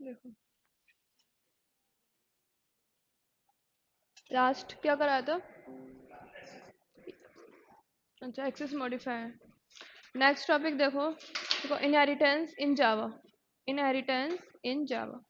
देखो लास्ट क्या कराया था। अच्छा एक्सेस मॉडिफायर। नेक्स्ट टॉपिक देखो, inheritance in Java. Inheritance in Java.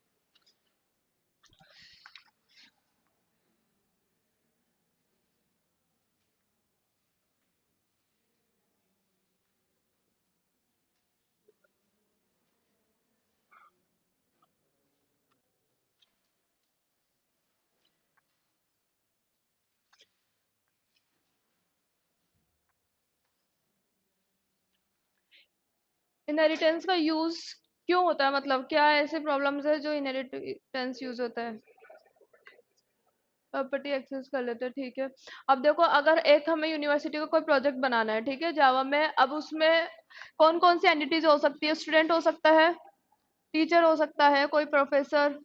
Inheritance का यूज क्यों होता है, मतलब क्या ऐसे प्रॉब्लम्स है जो इनहेरिटेंस यूज होता है। प्रॉपर्टी एक्सेस कर लेते हैं, ठीक है। अब देखो अगर एक हमें यूनिवर्सिटी का कोई प्रोजेक्ट बनाना है, ठीक है, जावा में, अब उसमें कौन कौन सी एंटिटीज हो सकती है। स्टूडेंट हो सकता है, टीचर हो सकता है, कोई प्रोफेसर,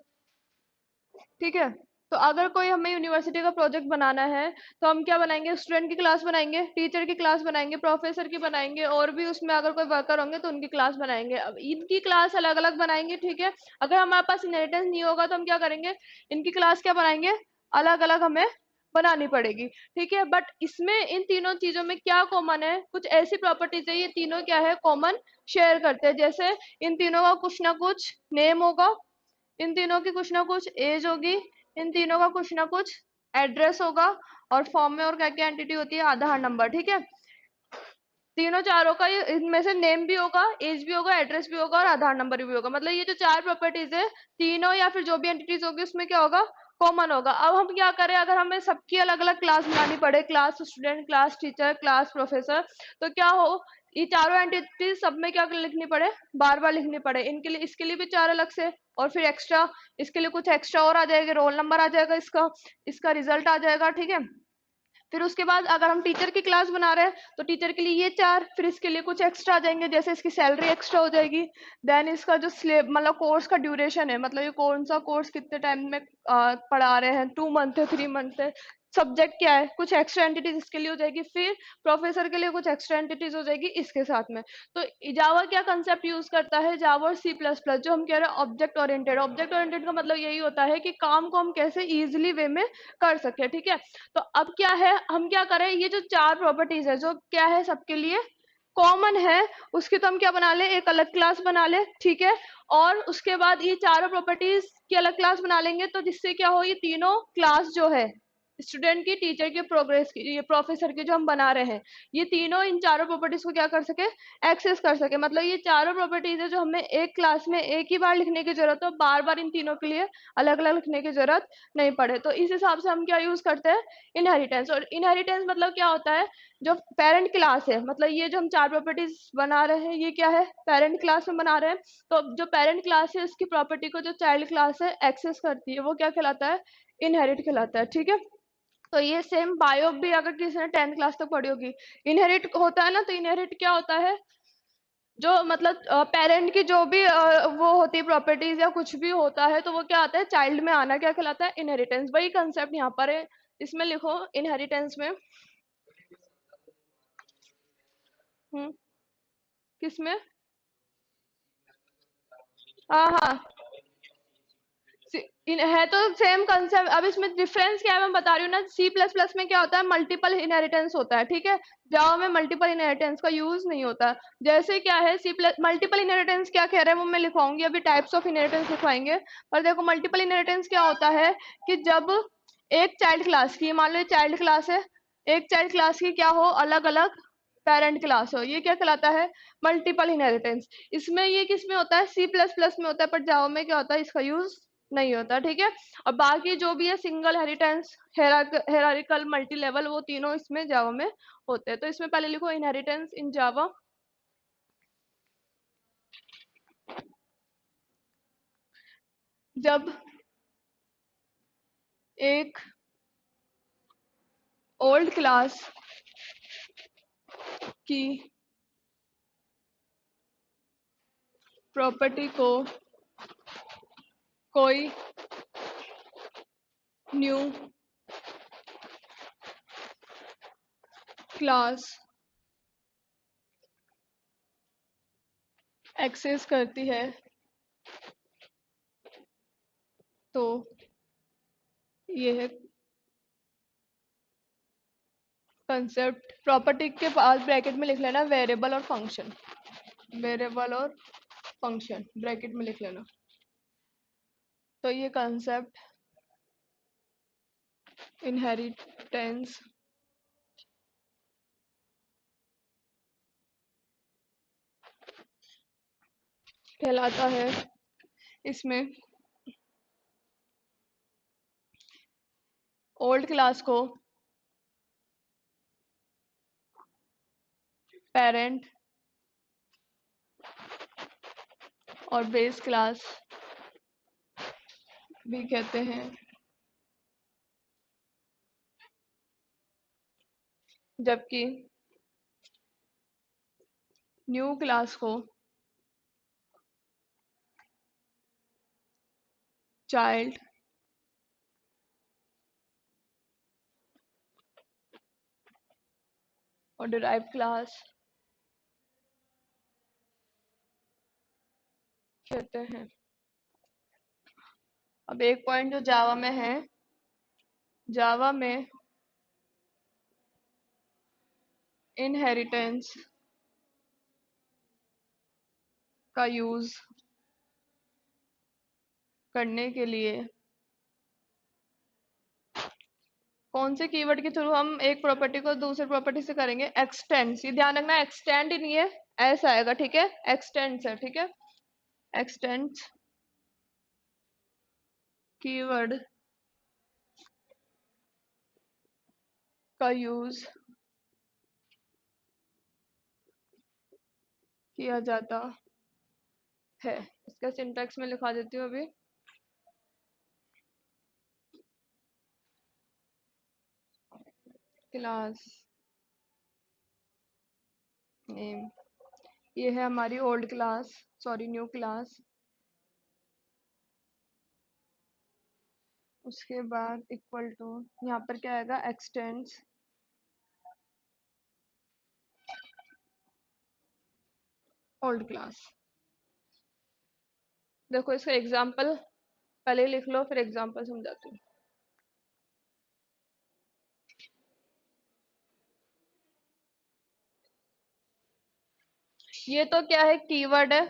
ठीक है। तो अगर कोई हमें यूनिवर्सिटी का प्रोजेक्ट बनाना है तो हम क्या बनाएंगे, स्टूडेंट की क्लास बनाएंगे, टीचर की क्लास बनाएंगे, प्रोफेसर की बनाएंगे, और भी उसमें अगर कोई वर्कर होंगे तो उनकी क्लास बनाएंगे। अब इनकी क्लास अलग अलग बनाएंगे, ठीक है। अगर हमारे पास इनहेरिटेंस नहीं होगा तो हम क्या करेंगे, इनकी क्लास क्या बनाएंगे, अलग अलग हमें बनानी पड़ेगी, ठीक है। बट इसमें इन तीनों चीजों में क्या कॉमन है, कुछ ऐसी प्रॉपर्टीज है, ये तीनों क्या है, कॉमन शेयर करते हैं। जैसे इन तीनों का कुछ ना कुछ नेम होगा, इन तीनों की कुछ ना कुछ एज होगी, इन तीनों का कुछ ना कुछ एड्रेस होगा, और फॉर्म में और क्या क्या एंटिटी होती है, आधार नंबर, ठीक है। तीनों चारों का इनमें से नेम भी होगा, एज भी होगा, एड्रेस भी होगा और आधार नंबर भी होगा। मतलब ये जो चार प्रॉपर्टीज है, तीनों या फिर जो भी एंटिटीज होगी उसमें क्या होगा, कॉमन होगा। अब हम क्या करें, अगर हमें सबकी अलग अलग क्लास बनानी पड़े, class student, class teacher, class professor, तो क्या हो, ये चारों एंटिटीज सब में क्या लिखनी पड़े, बार बार लिखनी पड़े। इनके लिए, इसके लिए भी चार अलग से, और फिर एक्स्ट्रा, इसके लिए कुछ एक्स्ट्रा और आ जाएगा, रोल नंबर आ जाएगा, इसका इसका रिजल्ट आ जाएगा, ठीक है। फिर उसके बाद अगर हम टीचर की क्लास बना रहे हैं तो टीचर के लिए ये चार, फिर इसके लिए कुछ एक्स्ट्रा आ जाएंगे, जैसे इसकी सैलरी एक्स्ट्रा हो जाएगी। देन इसका जो स्लेब मतलब कोर्स का ड्यूरेशन है, मतलब ये कौन सा कोर्स कितने टाइम में पढ़ा रहे हैं, 2 मंथ है, 3 मंथ है, सब्जेक्ट क्या है, कुछ एक्स्ट्रा एंटिटीज इसके लिए हो जाएगी। फिर प्रोफेसर के लिए कुछ एक्स्ट्रा एंटिटीज हो जाएगी इसके साथ में। तो जावा क्या कंसेप्ट यूज करता है, जावा और सी प्लस प्लस, जो हम कह रहे हैं ऑब्जेक्ट ओरिएंटेड। ऑब्जेक्ट ओरिएंटेड का मतलब यही होता है कि काम को हम कैसे इजिली वे में कर सके, ठीक है। तो अब क्या है, हम क्या करें, ये जो चार प्रॉपर्टीज है जो क्या है सबके लिए कॉमन है, उसकी तो हम क्या बना ले, एक अलग क्लास बना ले, ठीक है। और उसके बाद ये चारों प्रॉपर्टीज की अलग क्लास बना लेंगे, तो जिससे क्या हो, ये तीनों क्लास जो है, स्टूडेंट की, टीचर की, प्रोग्रेस की, ये प्रोफेसर की जो हम बना रहे हैं, ये तीनों इन चारों प्रॉपर्टीज को क्या कर सके, एक्सेस कर सके। मतलब ये चारों प्रॉपर्टीज है जो हमें एक क्लास में एक ही बार लिखने की जरूरत हो, बार बार इन तीनों के लिए अलग अलग लिखने की जरूरत नहीं पड़े। तो इस हिसाब से हम क्या यूज करते हैं, इनहेरिटेंस। और इनहेरिटेंस मतलब क्या होता है, जो पेरेंट क्लास है, मतलब ये जो हम चार प्रॉपर्टीज बना रहे हैं, ये क्या है, पेरेंट क्लास में बना रहे हैं। तो जो पेरेंट क्लास है उसकी प्रॉपर्टी को जो चाइल्ड क्लास है एक्सेस करती है, वो क्या कहलाता है, इनहेरिट कहलाता है, ठीक है। तो ये सेम बायो भी अगर किसी ने 10th क्लास तक पढ़ी होगी, इनहेरिट होता है ना। तो इनहेरिट क्या होता है, जो मतलब पेरेंट की जो भी वो होती है प्रॉपर्टीज या कुछ भी होता है, तो वो क्या आता है, चाइल्ड में आना क्या कहलाता है, इनहेरिटेंस। वही कंसेप्ट यहाँ पर है, इसमें लिखो इनहेरिटेंस में। हम्म, किसमें। हाँ हाँ, है तो सेम कंसेप्ट। अब इसमें डिफरेंस क्या है मैं बता रही हूँ ना, सी प्लस प्लस में क्या होता है, मल्टीपल इनहेरिटेंस होता है, ठीक है। जावा में मल्टीपल इनहेरिटेंस का यूज नहीं होता। जैसे क्या है, सी प्लस मल्टीपल इनहेरिटेंस क्या कह रहे हैं वो मैं लिखवाऊंगी, अभी टाइप्स ऑफ इनहेरिटेंस लिखवाएंगे। पर देखो मल्टीपल इनहेरिटेंस क्या होता है, कि जब एक चाइल्ड क्लास की, मान लो चाइल्ड क्लास है, एक चाइल्ड क्लास की क्या हो, अलग अलग पेरेंट क्लास हो, ये क्या कहलाता है, मल्टीपल इनहेरिटेंस। इसमें ये किस में होता है, सी प्लस प्लस में होता है, पर जावा में क्या होता है, इसका यूज नहीं होता, ठीक है। और बाकी जो भी है single inheritance, hierarchical, multi level, वो तीनों इसमें जावा में होते हैं। तो इसमें पहले लिखो इनहेरिटेंस इन जावा। जब एक ओल्ड क्लास की प्रॉपर्टी को कोई न्यू क्लास एक्सेस करती है, तो ये है कंसेप्ट। प्रॉपर्टी के पास ब्रैकेट में लिख लेना वेरिएबल और फंक्शन, वेरिएबल और फंक्शन ब्रैकेट में लिख लेना। तो ये कंसेप्ट इनहेरिटेंस कहलाता है। इसमें ओल्ड क्लास को पेरेंट और बेस क्लास भी कहते हैं, जबकि न्यू क्लास को चाइल्ड और डिराइव क्लास कहते हैं। अब एक पॉइंट जो जावा में है, जावा में इनहेरिटेंस का यूज करने के लिए कौन से कीवर्ड के थ्रू हम एक प्रॉपर्टी को दूसरे प्रॉपर्टी से करेंगे? एक्सटेंड। ये ध्यान रखना, एक्सटेंड ही नहीं है, ऐसा आएगा, ठीक है, एक्सटेंड है, ठीक है, एक्सटेंड कीवर्ड का यूज किया जाता है। इसका सिंटैक्स में लिखा देती हूँ अभी। क्लास नेम, ये है हमारी old class, sorry new class. उसके बाद इक्वल टू, यहाँ पर क्या आएगा? X tends old class. देखो इसका एग्जाम्पल पहले लिख लो, फिर एग्जाम्पल समझाती हूँ। ये तो क्या है? कीवर्ड है,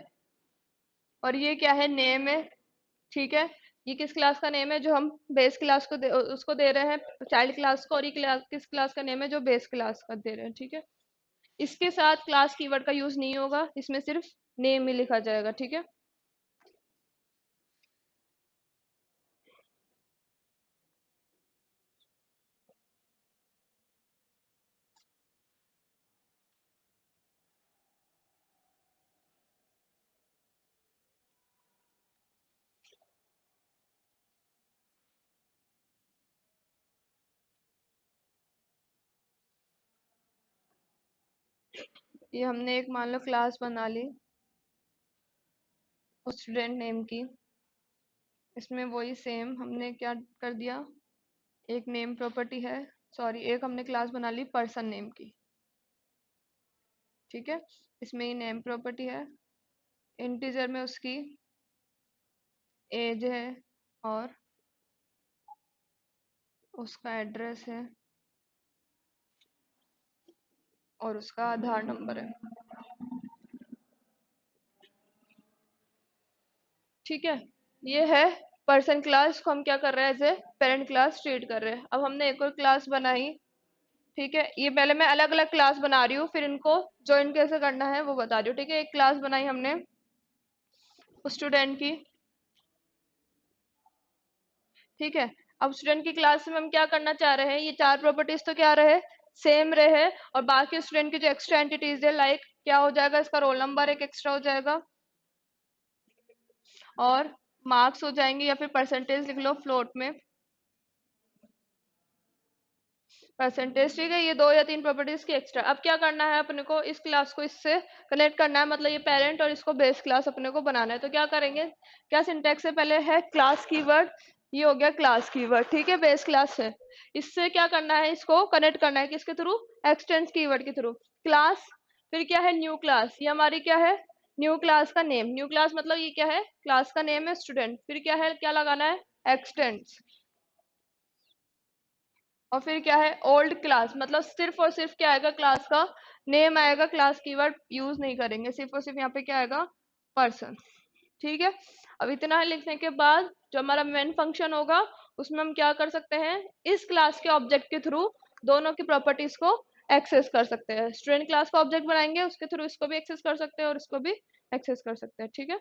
और ये क्या है? नेम है, ठीक है। ये किस क्लास का नेम है? जो हम बेस क्लास को उसको दे रहे हैं, चाइल्ड क्लास को। और ये क्लास किस क्लास का नेम है? जो बेस क्लास का दे रहे हैं, ठीक है। इसके साथ क्लास कीवर्ड का यूज नहीं होगा, इसमें सिर्फ नेम ही लिखा जाएगा, ठीक है। ये हमने एक मान लो क्लास बना ली उस स्टूडेंट नेम की। इसमें वही सेम हमने क्या कर दिया, एक नेम प्रॉपर्टी है, सॉरी एक हमने क्लास बना ली पर्सन नेम की, ठीक है। इसमें ही नेम प्रॉपर्टी है, इंटीजर में उसकी एज है, और उसका एड्रेस है, और उसका आधार नंबर है, ठीक है। ये है पर्सन क्लास को हम क्या कर रहे हैं? As a parent class treat कर रहे हैं। अब हमने एक और क्लास बनाई, ठीक है। ये पहले मैं अलग अलग क्लास बना रही हूँ, फिर इनको ज्वाइन कैसे करना है वो बता रही हूँ, ठीक है। एक क्लास बनाई हमने स्टूडेंट की, ठीक है। अब स्टूडेंट की क्लास में हम क्या करना चाह रहे हैं? ये चार प्रॉपर्टीज तो क्या रहे? सेम रहे। और बाकी स्टूडेंट की जो एक्स्ट्रा एंटिटीज है, लाइक क्या हो जाएगा? इसका रोल नंबर एक एक्स्ट्रा हो जाएगा, और मार्क्स हो जाएंगे, या फिर परसेंटेज लिख लो फ्लोट में, परसेंटेज, ठीक है। ये दो या तीन प्रॉपर्टीज की एक्स्ट्रा। अब क्या करना है अपने को? इस क्लास को इससे कनेक्ट करना है, मतलब ये पेरेंट और इसको बेस क्लास अपने को बनाना है। तो क्या करेंगे? क्या सिंटैक्स है? पहले है क्लास कीवर्ड, ये हो गया क्लास कीवर्ड, ठीक है, बेस क्लास है। इससे क्या करना है? इसको कनेक्ट करना है किसके थ्रू? एक्सटेंस कीवर्ड के थ्रू। क्लास, फिर क्या है? New class. ये हमारी क्या है? न्यू क्लास का नेम। न्यू क्लास मतलब ये क्या है? क्लास का नेम है स्टूडेंट। फिर क्या है? क्या लगाना है? एक्सटेंड्स। और फिर क्या है, ओल्ड क्लास, मतलब सिर्फ और सिर्फ क्या आएगा, क्लास का नेम आएगा, क्लास कीवर्ड यूज नहीं करेंगे, सिर्फ और सिर्फ यहाँ पे क्या आएगा, पर्सन। ठीक है। अब इतना लिखने के बाद जो हमारा मेन फंक्शन होगा उसमें हम क्या कर सकते हैं, इस क्लास के ऑब्जेक्ट के थ्रू दोनों की प्रॉपर्टीज को एक्सेस कर सकते हैं। स्टूडेंट क्लास का ऑब्जेक्ट बनाएंगे, उसके थ्रू इसको भी एक्सेस कर सकते हैं और इसको भी एक्सेस कर सकते हैं। ठीक है।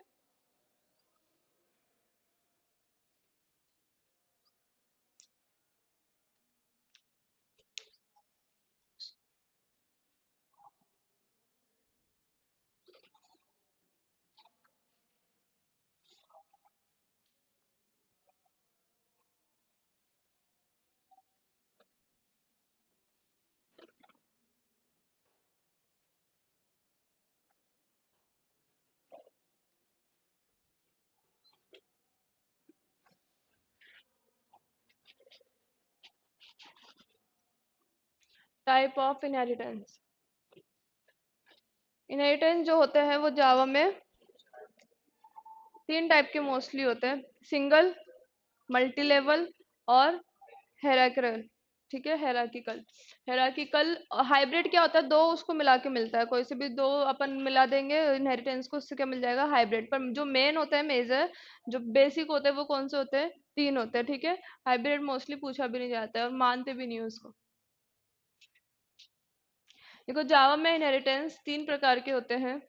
Type of inheritance. इनहेरिटेंस जो होते हैं वो जावा में तीन टाइप के मोस्टली होते हैं, सिंगल, मल्टी लेवल और हेराक्रल। ठीक है, हेराकिकल। हेराकिकल हाइब्रिड क्या होता है, दो उसको मिला के मिलता है, कोई से भी दो अपन मिला देंगे इनहेरिटेंस को, उससे क्या मिल जाएगा, हाइब्रिड। पर जो मेन होता है, मेजर जो बेसिक होते हैं वो कौन से होते हैं, तीन होते हैं। ठीक है। हाइब्रिड मोस्टली पूछा भी नहीं जाता है और मानते भी नहीं है उसको। देखो जावा में इनहेरिटेंस तीन प्रकार के होते हैं।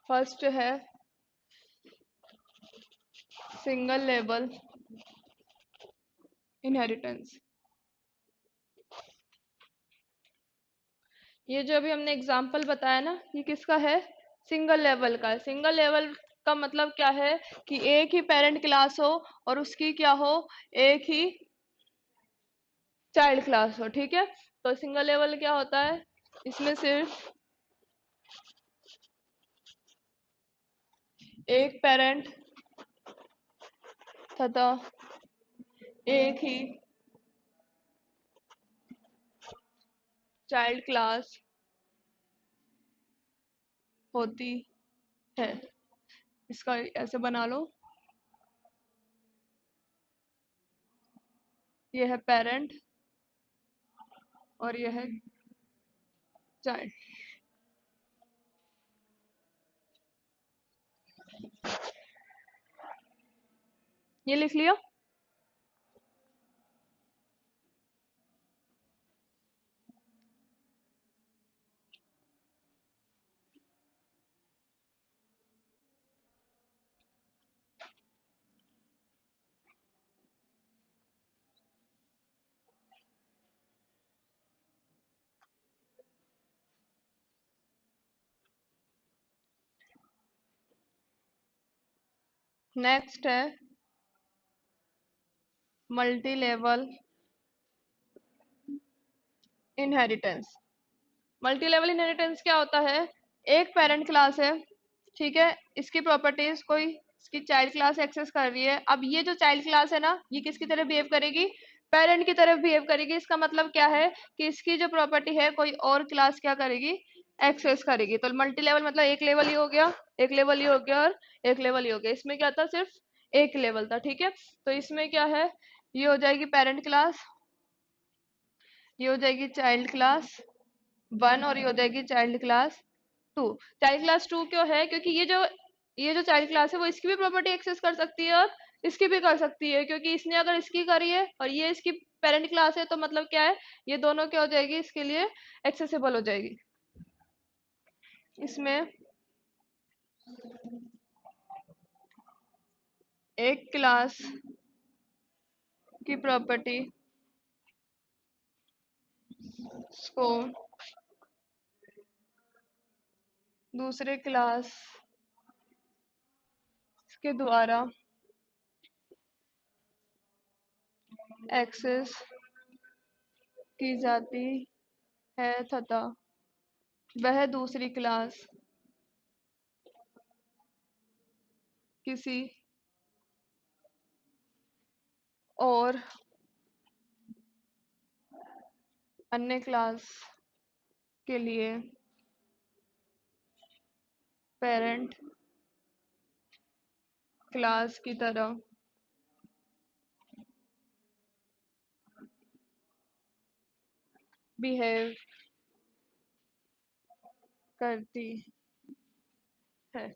फर्स्ट है सिंगल लेवल इनहेरिटेंस। ये जो अभी हमने एग्जाम्पल बताया ना, ये किसका है, सिंगल लेवल का। सिंगल लेवल का मतलब क्या है कि एक ही पेरेंट क्लास हो और उसकी क्या हो, एक ही चाइल्ड क्लास हो। ठीक है। तो सिंगल लेवल क्या होता है, इसमें सिर्फ एक पेरेंट तथा एक ही चाइल्ड क्लास होती है। इसका ऐसे बना लो, ये है पेरेंट और ये है चाइल्ड। ये लिख लिया। नेक्स्ट है multi level inheritance. Multi level inheritance क्या होता है, एक पेरेंट क्लास है, ठीक है, इसकी प्रॉपर्टीज कोई इसकी चाइल्ड क्लास एक्सेस कर रही है। अब ये जो चाइल्ड क्लास है ना, ये किसकी तरह बिहेव करेगी, पेरेंट की तरफ बिहेव करेगी। इसका मतलब क्या है कि इसकी जो प्रॉपर्टी है कोई और क्लास क्या करेगी, एक्सेस करेगी। तो मल्टी लेवल मतलब एक लेवल ही हो गया, एक लेवल ही हो गया और एक लेवल ही हो गया। इसमें क्या था, सिर्फ एक लेवल था। ठीक है। तो इसमें क्या है, ये हो जाएगी पेरेंट क्लास, ये हो जाएगी चाइल्ड क्लास वन और ये हो जाएगी child class two. Child class two क्यों है, क्योंकि ये जो चाइल्ड क्लास है वो इसकी भी प्रॉपर्टी एक्सेस कर सकती है और इसकी भी कर सकती है, क्योंकि इसने अगर इसकी करी है और ये इसकी पेरेंट क्लास है तो मतलब क्या है, ये दोनों क्या हो जाएगी, इसके लिए एक्सेसिबल हो जाएगी। इसमें एक क्लास की प्रॉपर्टी को दूसरे क्लास के द्वारा एक्सेस की जाती है तथा वह दूसरी क्लास किसी और अन्य क्लास के लिए पेरेंट क्लास की तरह बिहेव करती है।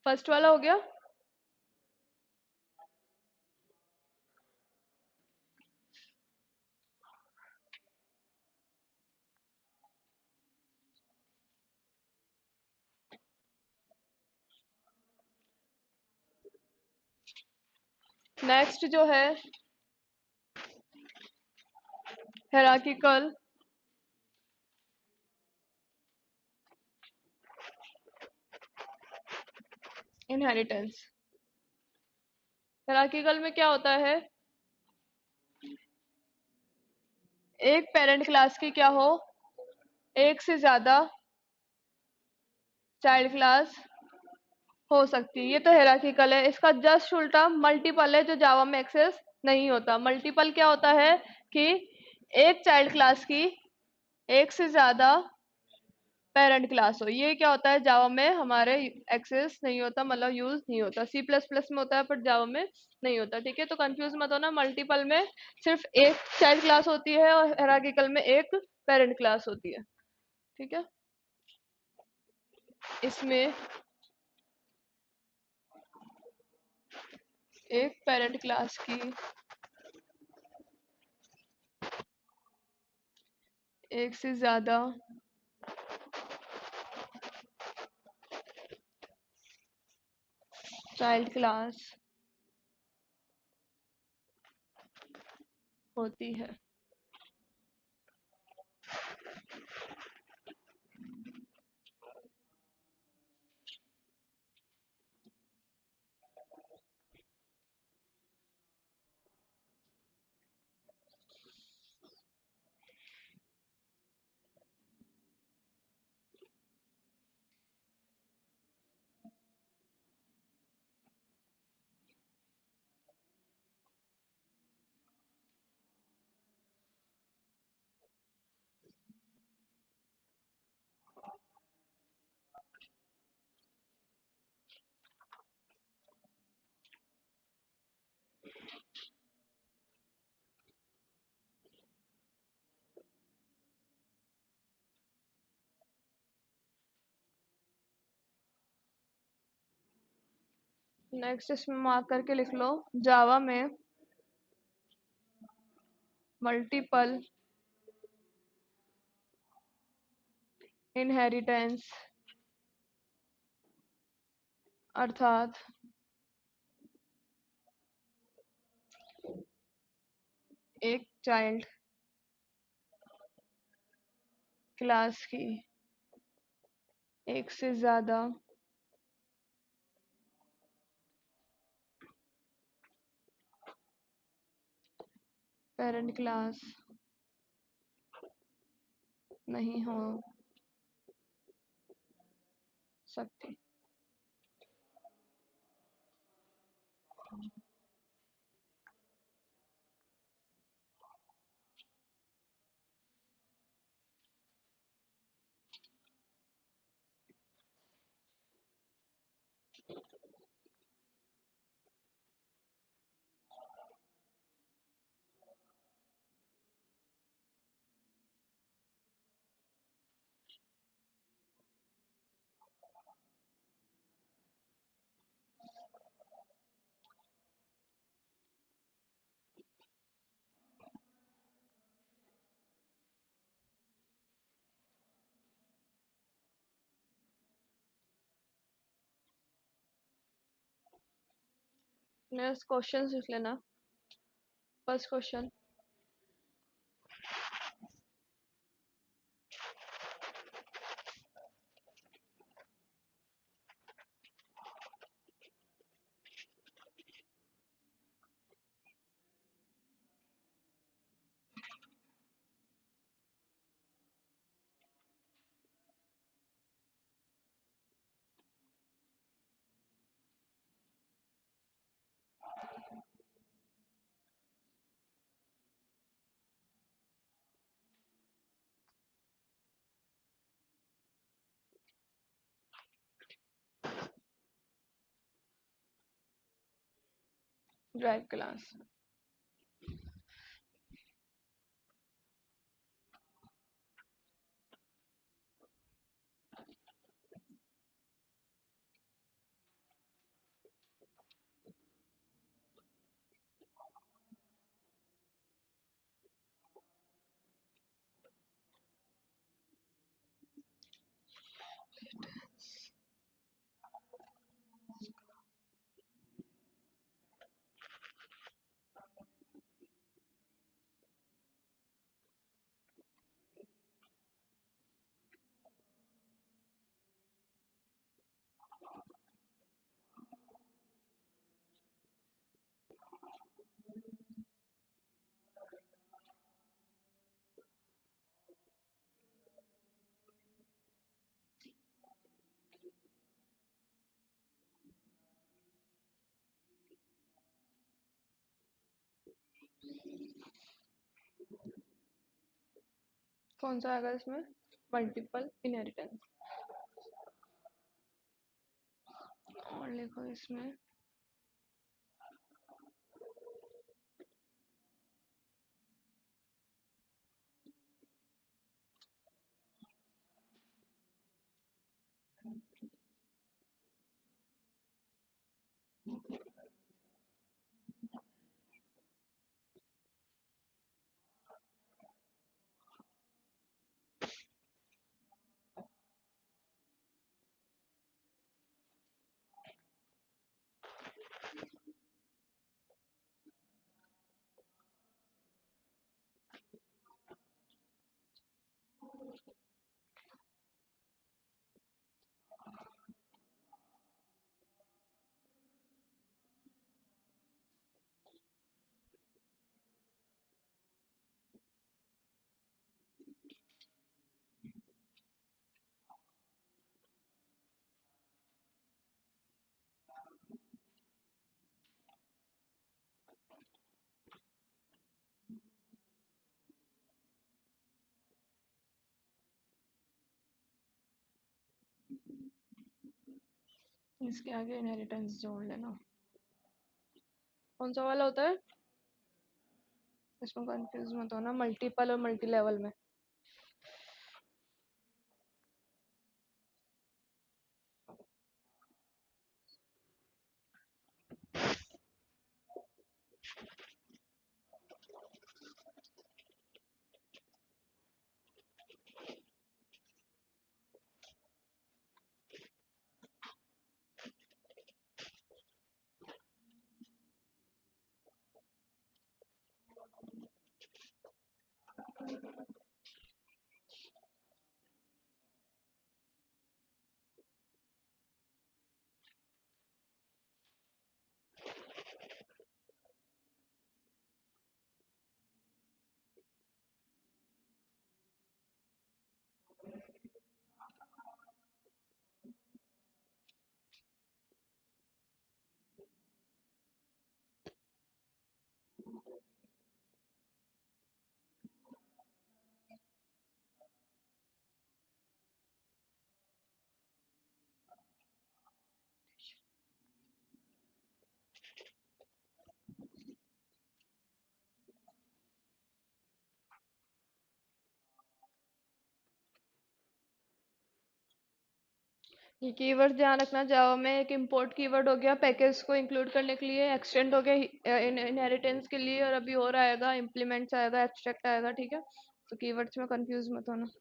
फर्स्ट वाला हो गया। नेक्स्ट जो है हायरार्किकल इनहेरिटेंस। हायरार्किकल में क्या होता है, एक पेरेंट क्लास की क्या हो, एक से ज्यादा चाइल्ड क्लास हो सकती है। ये तो हायरार्किकल है। इसका जस्ट उल्टा मल्टीपल है जो जावा में एक्सेस नहीं होता। मल्टीपल क्या होता है कि एक चाइल्ड क्लास की एक से ज्यादा पेरेंट क्लास हो। ये क्या होता है, जावा में हमारे एक्सेस नहीं होता, मतलब यूज नहीं होता। सी प्लस प्लस में होता है पर जावा में नहीं होता। ठीक है, तो कंफ्यूज मत होना। मल्टीपल में सिर्फ एक चाइल्ड क्लास होती है और हायरार्किकल में एक पेरेंट क्लास होती है। ठीक है, इसमें एक पेरेंट क्लास की एक से ज्यादा चाइल्ड क्लास होती है। नेक्स्ट इसमें मार्क करके लिख लो, जावा में मल्टीपल इनहेरिटेंस अर्थात एक चाइल्ड क्लास की एक से ज्यादा पेरेंट क्लास नहीं हो सकती। नेक्स्ट क्वेश्चन लिख लेना। First question. Drive class. कौन सा आएगा इसमें? Multiple inheritance. और लिखो इसमें। इसके आगे इनहेरिटेंस जोड़ लेना। कौन सा वाला होता है? इसमें कंफ्यूज मत होना, मल्टीपल और मल्टी लेवल में। ये कीवर्ड ध्यान रखना, जावा में एक इंपोर्ट कीवर्ड हो गया पैकेज को इंक्लूड करने के लिए, एक्सटेंड हो गया इनहेरिटेंस के लिए, और अभी और आएगा इम्प्लीमेंट्स आएगा, एक्सट्रैक्ट आएगा। ठीक है, तो कीवर्ड्स में कंफ्यूज मत होना।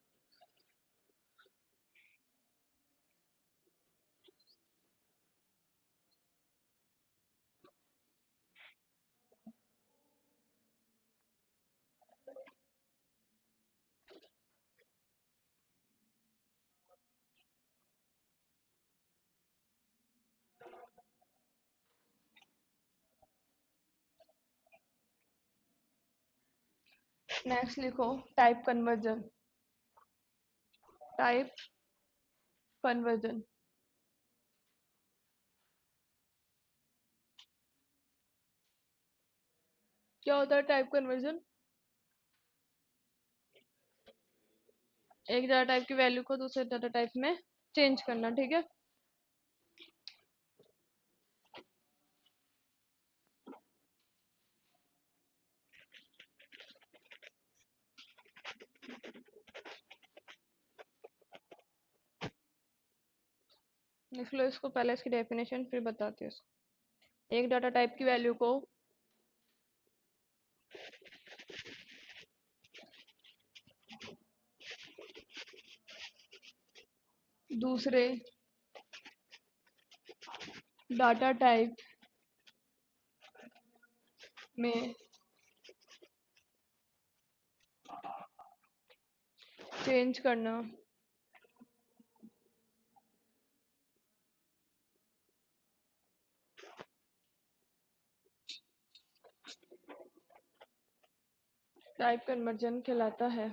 नेक्स्ट लिखो टाइप कन्वर्जन। टाइप कन्वर्जन क्या होता है? टाइप कन्वर्जन एक डाटा टाइप की वैल्यू को दूसरे डाटा टाइप में चेंज करना, ठीक है। लिख लो इसको, पहले इसकी डेफिनेशन फिर बताती हूँ इसको। एक डाटा टाइप की वैल्यू को दूसरे डाटा टाइप में चेंज करना टाइप कन्वर्जन कहलाता है।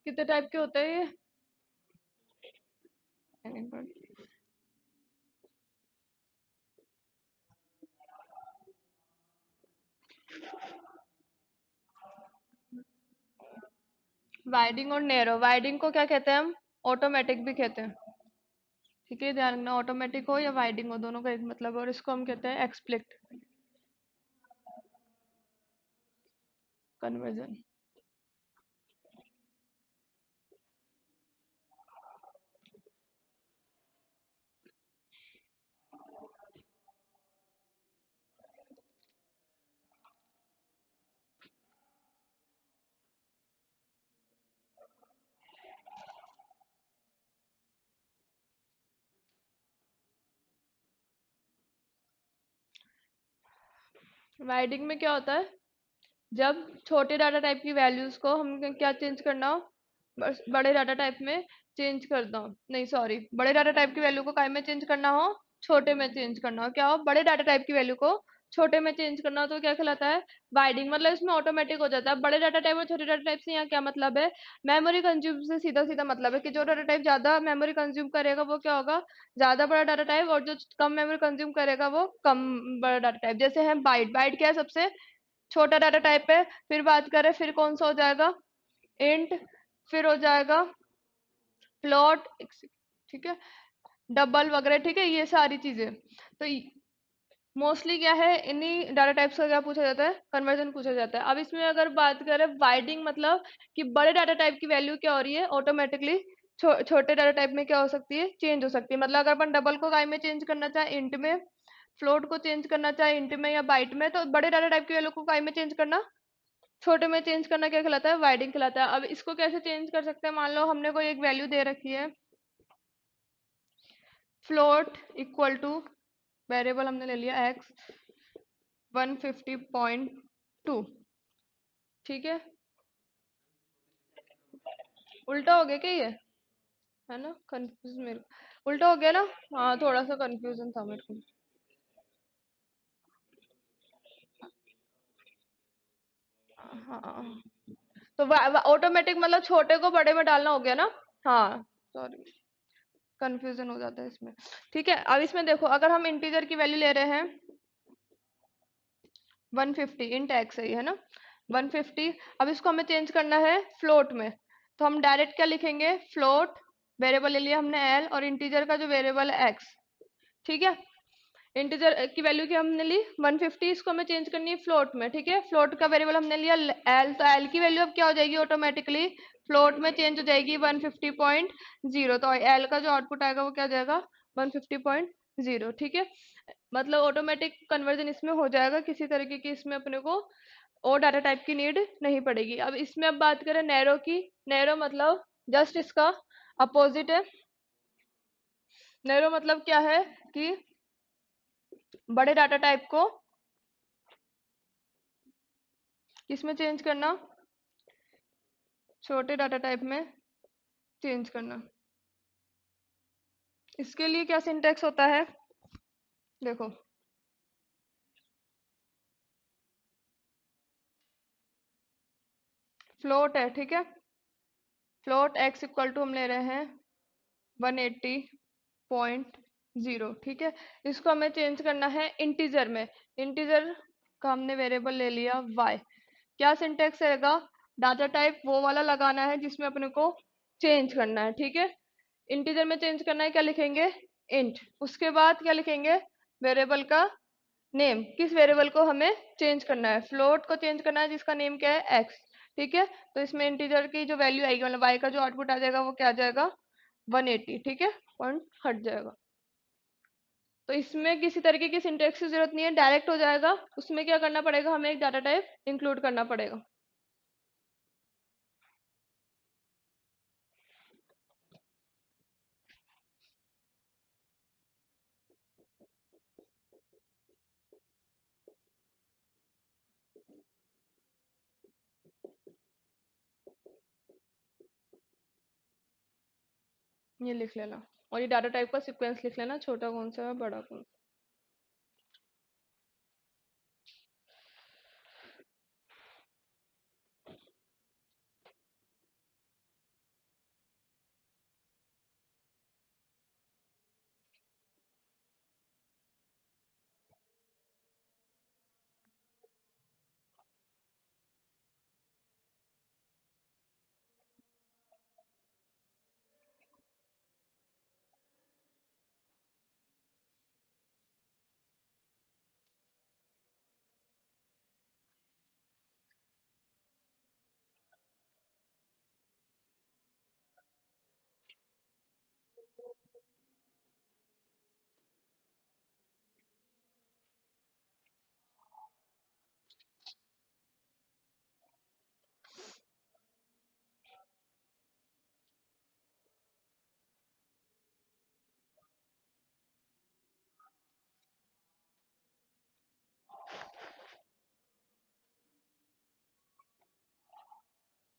कितने टाइप के होते हैं ये? वाइडिंग और नैरो। वाइडिंग को क्या कहते हैं हम? ऑटोमेटिक भी कहते हैं, ठीक है। ध्यान रखना, ऑटोमेटिक हो या वाइडिंग हो, दोनों का एक मतलब है। और इसको हम कहते हैं एक्सप्लिट कन्वर्जन। वाइडिंग में क्या होता है? जब छोटे डाटा टाइप की वैल्यूज को हम क्या चेंज करना हो, बड़े डाटा टाइप में चेंज करना हो, नहीं सॉरी, बड़े डाटा टाइप की वैल्यू को काय में चेंज करना हो, छोटे में चेंज करना हो। क्या हो? बड़े डाटा टाइप की वैल्यू को छोटे में चेंज करना हो, तो क्या कहलाता है? बाइडिंग। मतलब इसमें ऑटोमेटिक हो जाता है। बड़े डाटा टाइप और छोटे डाटा टाइप से यहाँ क्या मतलब है? मेमोरी कंज्यूम से सीधा सीधा मतलब है कि जो डाटा टाइप ज्यादा मेमोरी कंज्यूम करेगा वो क्या होगा? ज्यादा बड़ा डाटा टाइप, और जो कम मेमोरी कंज्यूम करेगा वो कम बड़ा डाटा टाइप। जैसे है बाइट। बाइट क्या है? सबसे छोटा डाटा टाइप है। फिर बात करें, फिर कौन सा हो जाएगा? इंट। फिर हो जाएगा फ्लोट, ठीक है, डबल वगैरह, ठीक है, ये सारी चीजें। तो मोस्टली क्या है, इन्हीं डाटा टाइप्स का क्या पूछा जाता है? कन्वर्जन पूछा जाता है। अब इसमें अगर बात करें वाइडिंग, मतलब कि बड़े डाटा टाइप की वैल्यू क्या हो रही है? ऑटोमेटिकली छोटे डाटा टाइप में क्या हो सकती है? चेंज हो सकती है। मतलब अगर अपन डबल को काय में चेंज करना चाहे? इंट में। फ्लोट को चेंज करना चाहे इंट में या बाइट में, तो बड़े डाटा टाइप की वैल्यू को काय में चेंज करना? छोटे में चेंज करना क्या कहलाता है? वाइडिंग कहलाता है। अब इसको कैसे चेंज कर सकते हैं? मान लो हमने कोई एक वैल्यू दे रखी है, फ्लोट इक्वल टू, वेरिएबल हमने ले लिया एक्स 150.2, ठीक है। उल्टा हो गया क्या ये? है ना, कंफ्यूज मेरे को उल्टा हो गया ना। हाँ, थोड़ा सा कंफ्यूजन था मेरे को। हाँ, तो ऑटोमेटिक मतलब छोटे को बड़े में डालना हो गया ना। हाँ, सॉरी, कंफ्यूजन हो जाता है इसमें। ठीक है, अब इसमें देखो, अगर हम इंटीजर की वैल्यू ले रहे हैं 150, इंट एक्स है ना, 150। अब इसको हमें चेंज करना है फ्लोट में, तो हम डायरेक्ट क्या लिखेंगे? फ्लोट, वेरिएबल ले लिया हमने एल, और इंटीजर का जो वेरिएबल है एक्स, ठीक है। इंटीजर की वैल्यू की हमने ली 150, इसको हमें चेंज करनी है फ्लोट में, ठीक है। फ्लोट का वेरिएबल हमने लिया एल, तो एल की वैल्यू अब क्या हो जाएगी? ऑटोमेटिकली फ्लोट में चेंज हो जाएगी 150.0, तो एल का जो आउटपुट आएगा वो क्या हो जाएगा? 150.0, ठीक है। मतलब ऑटोमेटिक कन्वर्जन इसमें हो जाएगा, किसी तरीके की इसमें अपने को और डाटा टाइप की नीड नहीं पड़ेगी। अब इसमें अब बात करें नैरो की। नैरो मतलब जस्ट इसका अपोजिट है। नैरो मतलब क्या है कि बड़े डाटा टाइप को किसमें चेंज करना? छोटे डाटा टाइप में चेंज करना। इसके लिए क्या सिंटेक्स होता है? देखो, फ्लोट है, ठीक है। फ्लोट x इक्वल टू हम ले रहे हैं 180.0, ठीक है। इसको हमें चेंज करना है इंटीजर में। इंटीजर का हमने वेरिएबल ले लिया y। क्या सिंटेक्स रहेगा? डाटा टाइप वो वाला लगाना है जिसमें अपने को चेंज करना है, ठीक है। इंटीजर में चेंज करना है, क्या लिखेंगे? इंट। उसके बाद क्या लिखेंगे? वेरिएबल का नेम। किस वेरिएबल को हमें चेंज करना है? फ्लोट को चेंज करना है जिसका नेम क्या है? एक्स, ठीक है। तो इसमें इंटीजर की जो वैल्यू आएगी, मतलब वाई का जो आउटपुट आ जाएगा वो क्या आ जाएगा? 180, ठीक है। पॉइंट हट जाएगा। तो इसमें किसी तरीके की सिंटेक्स की जरूरत नहीं है, डायरेक्ट हो जाएगा। उसमें क्या करना पड़ेगा? हमें एक डाटा टाइप इंक्लूड करना पड़ेगा। ये लिख लेना, और ये डाटा टाइप का सीक्वेंस लिख लेना, छोटा कौन सा है बड़ा कौन सा।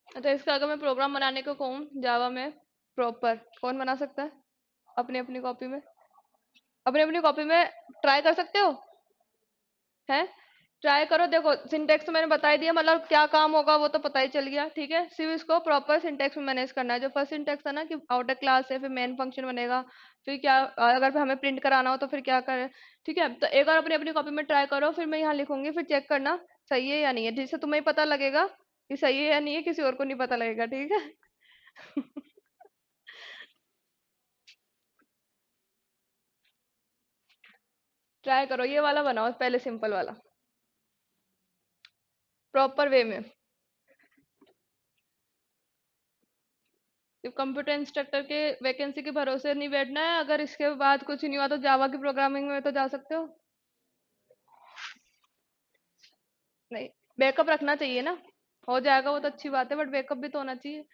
अच्छा, इसका अगर मैं प्रोग्राम बनाने को कहूँ जावा में प्रॉपर, कौन बना सकता है? अपनी अपनी कॉपी में, अपनी अपनी कॉपी में ट्राई कर सकते हो? है, ट्राई करो। देखो सिंटेक्स तो मैंने बता ही दिया, मतलब क्या काम होगा वो तो पता ही चल गया, ठीक है। सिर्फ इसको प्रॉपर सिंटेक्स में मैनेज करना है। जो फर्स्ट सिंटेक्स है ना कि आउटर क्लास है, फिर मेन फंक्शन बनेगा, फिर क्या अगर हमें प्रिंट कराना हो तो फिर क्या करें, ठीक है। तो एक बार अपनी अपनी कॉपी में ट्राई करो, फिर मैं यहाँ लिखूंगी, फिर चेक करना सही है या नहीं है, जिससे तुम्हें पता लगेगा कि सही है या नहीं है, किसी और को नहीं पता लगेगा, ठीक है। ट्राई करो, ये वाला बनाओ पहले, सिंपल वाला, प्रॉपर वे में। सिर्फ कंप्यूटर इंस्ट्रक्टर के वैकेंसी के भरोसे नहीं बैठना है। अगर इसके बाद कुछ नहीं हुआ तो जावा की प्रोग्रामिंग में तो जा सकते हो। नहीं, बैकअप रखना चाहिए ना। हो जाएगा वो तो अच्छी बात है, बट बैकअप भी तो होना चाहिए।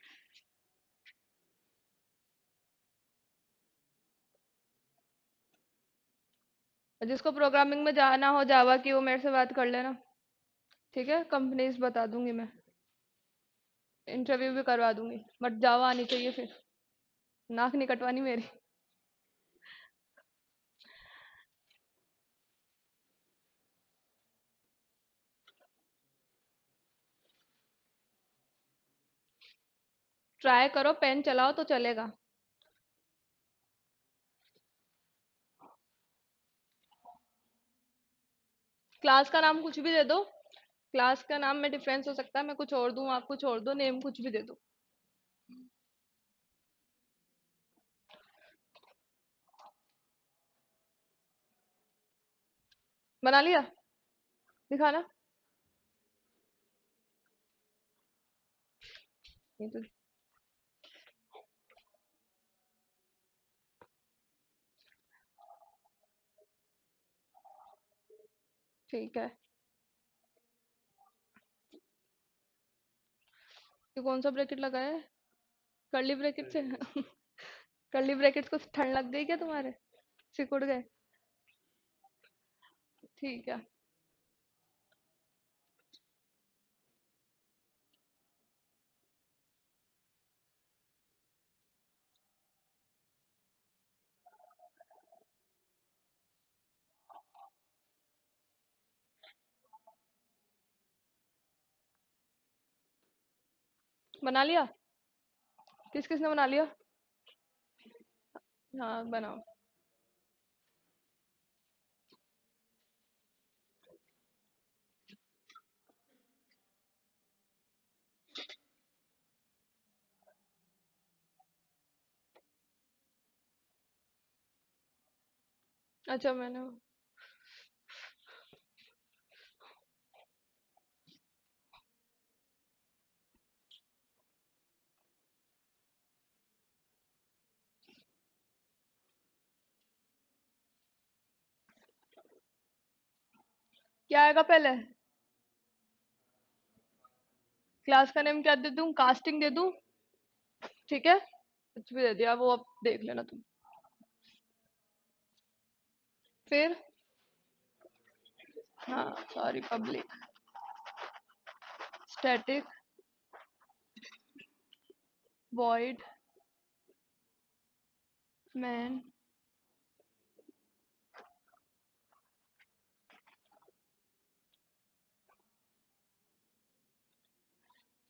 और जिसको प्रोग्रामिंग में जाना हो जावा की, वो मेरे से बात कर लेना, ठीक है। कंपनीज बता दूंगी मैं, इंटरव्यू भी करवा दूंगी, बट जावा आनी चाहिए फिर, नाक नहीं कटवानी मेरी। ट्राई करो, पेन चलाओ तो चलेगा। क्लास का नाम कुछ भी दे दो, क्लास का नाम में डिफरेंस हो सकता है, मैं कुछ और दूं, आप कुछ और दो, नेम कुछ भी दे दो। बना लिया? दिखाना। ये तो ठीक है। ये कौन सा ब्रैकेट लगाया है? कर्ली ब्रैकेट से? कर्ली ब्रैकेट को ठंड लग गई क्या तुम्हारे? सिकुड़ गए? ठीक है। बना लिया? किस किसने बना लिया? हाँ बनाओ। अच्छा मैंने क्या आएगा पहले? क्लास का नेम क्या दे दूं? कास्टिंग दे दूं? ठीक है, कुछ भी दे दिया, वो अब देख लेना तुम। फिर हाँ sorry, public static void main.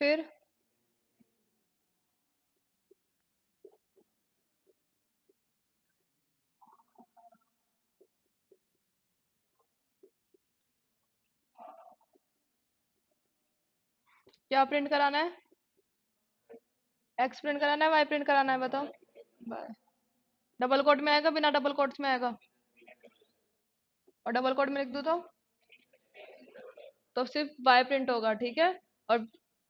फिर क्या प्रिंट कराना है? एक्स प्रिंट कराना है, वाई प्रिंट कराना है, बताओ। बाय। डबल कोट में आएगा, बिना डबल कोट्स में आएगा? और डबल कोट में लिख दूं तो सिर्फ वाई प्रिंट होगा, ठीक है। और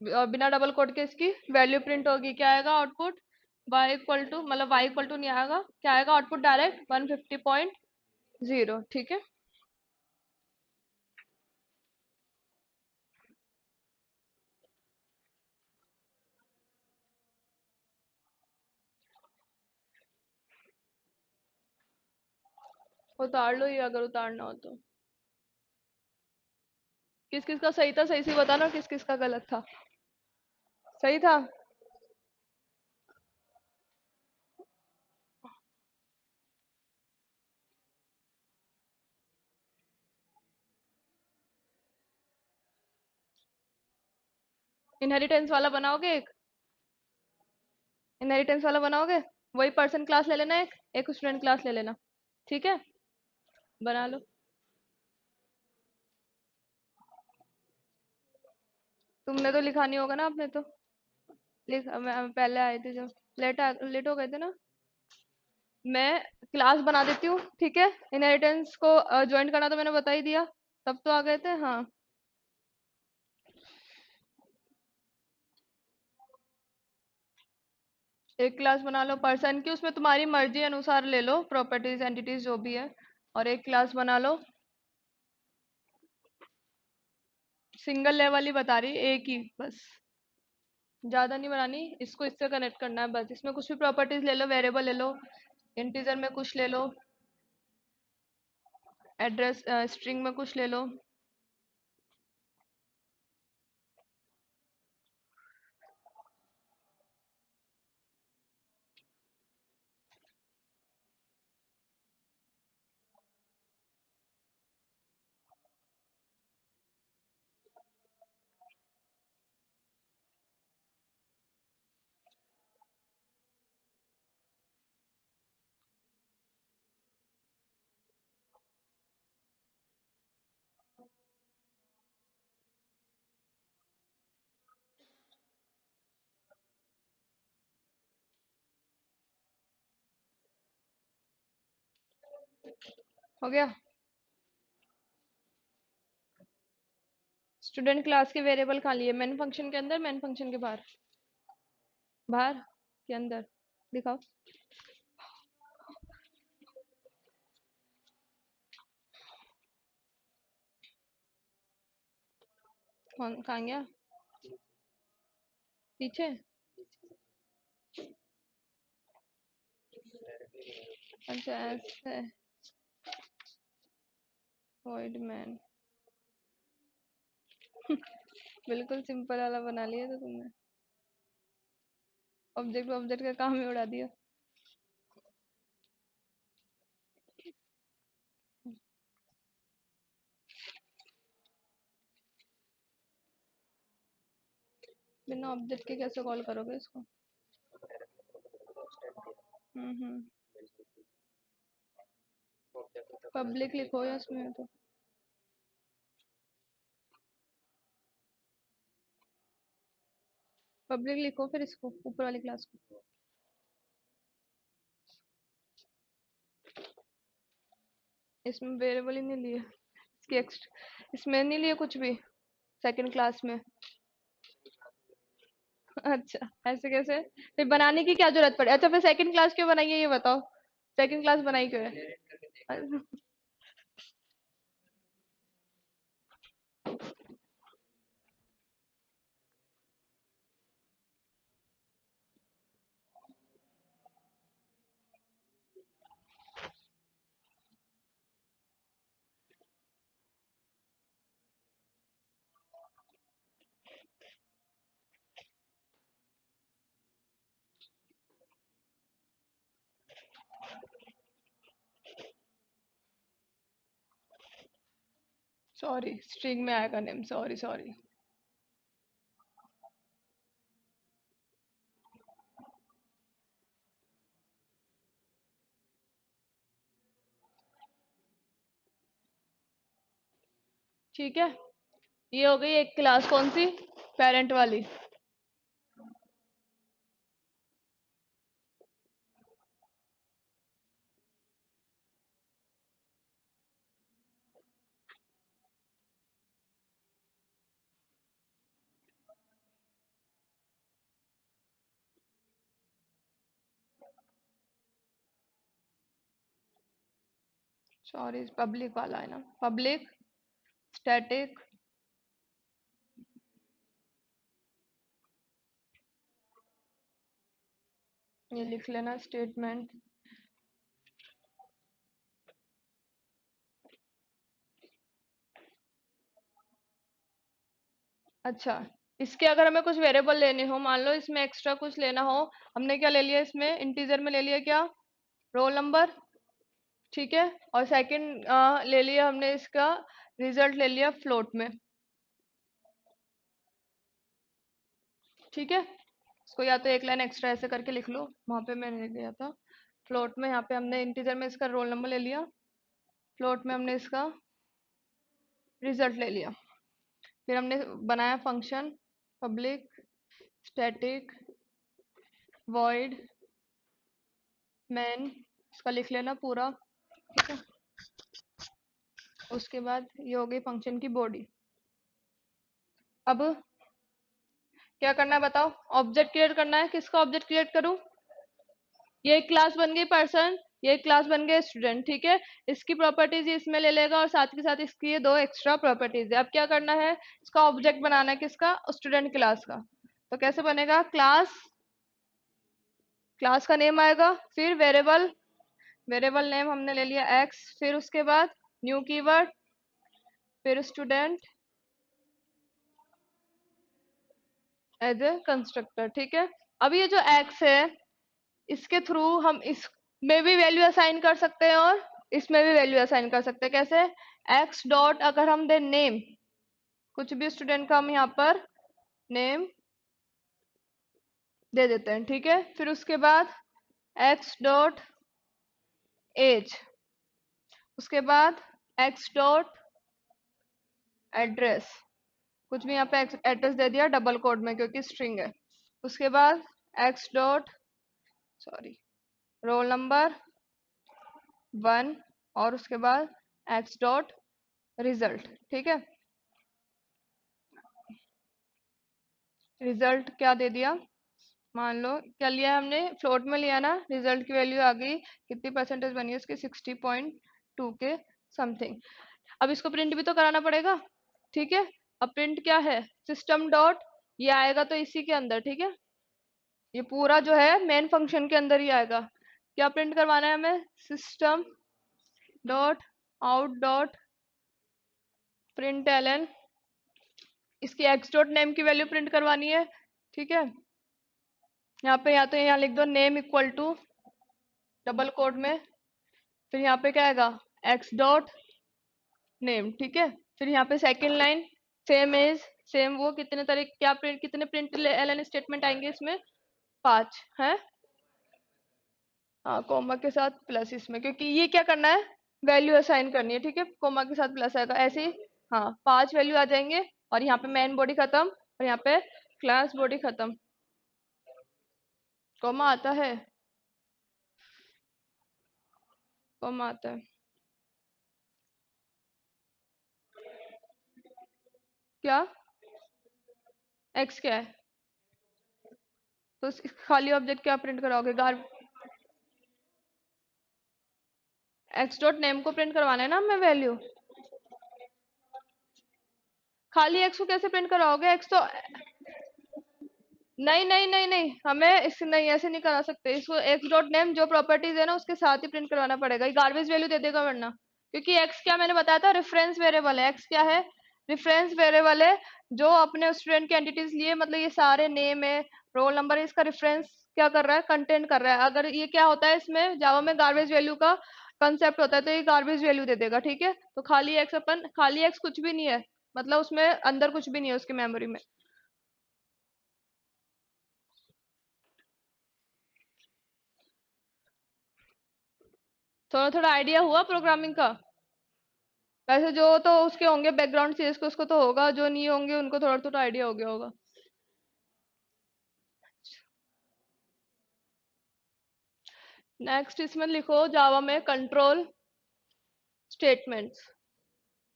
बिना डबल कोट के इसकी वैल्यू प्रिंट होगी, क्या आएगा आउटपुट? वाई इक्वल टू, मतलब वाई इक्वल टू नहीं आएगा, क्या आएगा आउटपुट? डायरेक्ट 150.0, ठीक है। उतार लो ये, अगर उतारना हो तो। किस किस का सही था, सही से बताना, किस किस का गलत था? सही था। इनहेरिटेंस वाला बनाओगे एक? इनहेरिटेंस वाला बनाओगे? वही पर्सन क्लास ले लेना, एक एक स्टूडेंट क्लास ले लेना, ठीक है। बना लो। तुमने तो लिखा नहीं होगा ना आपने तो। पहले आए थे जब, लेट हो गए थे ना। मैं क्लास बना देती हूँ, ठीक है। इनहेरिटेंस को ज्वाइन करना तो मैंने बता ही दिया, तब तो आ गए थे, हाँ। एक क्लास बना लो पर्सन की, उसमें तुम्हारी मर्जी अनुसार ले लो प्रॉपर्टीज एंटिटीज जो भी है। और एक क्लास बना लो, सिंगल लेवल ही बता रही, एक ही बस, ज्यादा नहीं बनानी। इसको इससे कनेक्ट करना है बस, इसमें कुछ भी प्रॉपर्टीज ले लो, वेरिएबल ले लो, इंटीजर में कुछ ले लो, एड्रेस स्ट्रिंग में कुछ ले लो। हो गया। स्टूडेंट क्लास के वेरिएबल कहाँ लिए? मेन फंक्शन के अंदर, मेन फंक्शन के बाहर? बाहर के अंदर? दिखाओ। कौन कहाँ गया? पीछे? अच्छा ऐसे। Void main. बिल्कुल सिंपल वाला बना लिया था तुमने। ऑब्जेक्ट ऑब्जेक्ट का काम ही उड़ा दिया। बिना ऑब्जेक्ट के कैसे कॉल करोगे इसको? हम्म। पब्लिक लिखो या इसमें तो पब्लिक लिखो, फिर इसको ऊपर वाली क्लास को। इसमें वेरिएबल ही नहीं लिए, इसकी इसमें नहीं लिए कुछ भी सेकंड क्लास में। अच्छा, ऐसे कैसे? फिर बनाने की क्या जरूरत पड़ी? अच्छा, फिर सेकंड क्लास क्यों बनाई है ये बताओ, सेकंड क्लास बनाई क्यों है? सॉरी, स्ट्रिंग में आएगा नेम, सॉरी सॉरी। ठीक है, ये हो गई एक क्लास, कौन सी? पेरेंट वाली। सॉरी, पब्लिक वाला है ना, पब्लिक स्टैटिक। ये लिख लेना स्टेटमेंट। अच्छा, इसके अगर हमें कुछ वेरिएबल लेने हो, मान लो इसमें एक्स्ट्रा कुछ लेना हो, हमने क्या ले लिया इसमें, इंटीजर में ले लिया क्या? Roll number. ठीक है, और सेकंड ले लिया हमने इसका रिजल्ट ले लिया फ्लोट में। ठीक है, इसको या तो एक लाइन एक्स्ट्रा ऐसे करके लिख लो, वहां पे मैंने लिया था फ्लोट में, यहाँ पे हमने इंटीजर में इसका रोल नंबर ले लिया, फ्लोट में हमने इसका रिजल्ट ले लिया। फिर हमने बनाया function public static void main, इसका लिख लेना पूरा। ठीक है, उसके बाद ये हो गई फंक्शन की बॉडी। अब क्या करना है बताओ? ऑब्जेक्ट क्रिएट करना है। किसका ऑब्जेक्ट क्रिएट करूं? ये क्लास बन गई पर्सन, ये क्लास बन गए स्टूडेंट। ठीक है, इसकी प्रॉपर्टीज इसमें ले लेगा और साथ के साथ इसकी ये दो एक्स्ट्रा प्रॉपर्टीज है। अब क्या करना है, इसका ऑब्जेक्ट बनाना है, किसका? स्टूडेंट क्लास का। तो कैसे बनेगा? क्लास, क्लास का नेम आएगा, फिर वेरिएबल, वेरिएबल नेम हमने ले लिया एक्स, फिर उसके बाद न्यू कीवर्ड, फिर स्टूडेंट एज ए कंस्ट्रक्टर। ठीक है, अब ये जो एक्स है, इसके थ्रू हम इसमें भी वैल्यू असाइन कर सकते हैं और इसमें भी वैल्यू असाइन कर सकते हैं। कैसे? एक्स डॉट अगर हम दे नेम, कुछ भी स्टूडेंट का हम यहाँ पर नेम दे देते हैं। ठीक है, फिर उसके बाद एक्स डॉट एज, उसके बाद एक्स डॉट एड्रेस, कुछ भी यहाँ पे एड्रेस दे दिया डबल कोड में क्योंकि स्ट्रिंग है। उसके बाद x dot, sorry, roll number 1, और उसके बाद एक्स डॉट रिजल्ट। ठीक है, रिजल्ट क्या दे दिया, मान लो क्या लिया है हमने, फ्लोट में लिया ना, रिजल्ट की वैल्यू आ गई, कितनी परसेंटेज बनी है उसकी? 60.2 के समथिंग। अब इसको प्रिंट भी तो कराना पड़ेगा। ठीक है, अब प्रिंट क्या है? सिस्टम डॉट, ये आएगा तो इसी के अंदर। ठीक है, ये पूरा जो है मेन फंक्शन के अंदर ही आएगा। क्या प्रिंट करवाना है हमें? System dot out dot println, इसकी एक्स डॉट नेम की वैल्यू प्रिंट करवानी है। ठीक है, यहाँ पे या तो यहाँ लिख दो name equal to double quote में, फिर यहाँ पे क्या आएगा? X dot name. ठीक है, फिर यहाँ पे second line same is, same वो कितने तरह क्या प्रिंट, कितने प्रिंट एलन स्टेटमेंट आएंगे इसमें? 5 है। हाँ कोमा के साथ प्लस इसमें, क्योंकि ये क्या करना है, वैल्यू असाइन करनी है, ठीक है, कोमा के साथ प्लस आएगा ऐसे ही। हाँ 5 वैल्यू आ जाएंगे, और यहाँ पे मेन बॉडी खत्म, और यहाँ पे क्लास बॉडी खत्म। कोमा आता है, कोमा आता है। क्या एक्स क्या है? तो खाली ऑब्जेक्ट क्या प्रिंट कराओगे? गार एक्स डॉट नेम को प्रिंट करवाना है ना हमें वैल्यू। खाली एक्स को कैसे प्रिंट कराओगे? एक्स तो नहीं नहीं नहीं नहीं, हमें इस नहीं, ऐसे नहीं करा सकते इसको। एक्स डॉट नेम जो प्रॉपर्टीज है ना उसके साथ ही प्रिंट करवाना पड़ेगा, ये गार्बेज वैल्यू दे देगा वरना। क्योंकि एक्स क्या मैंने बताया था, रेफरेंस वेरिएबल है। एक्स क्या है? रेफरेंस वेरिएबल है, जो अपने स्टूडेंट के एंटिटीज लिए, मतलब ये सारे नेम है, रोल नंबर है, इसका रेफरेंस क्या कर रहा है, कंटेंट कर रहा है। अगर ये क्या होता है इसमें जावा में, गार्बेज वैल्यू का कंसेप्ट होता है, तो ये गार्बेज वैल्यू दे देगा, ठीक है। तो खाली एक्स, अपन खाली एक्स कुछ भी नहीं है, मतलब उसमें अंदर कुछ भी नहीं है उसकी मेमोरी में। थोड़ा थोड़ा आइडिया हुआ प्रोग्रामिंग का? वैसे जो तो उसके होंगे बैकग्राउंड सीएस को, उसको तो होगा, जो नहीं होंगे उनको थोड़ा थोड़ा आइडिया हो गया होगा। नेक्स्ट इसमें लिखो जावा में कंट्रोल स्टेटमेंट्स।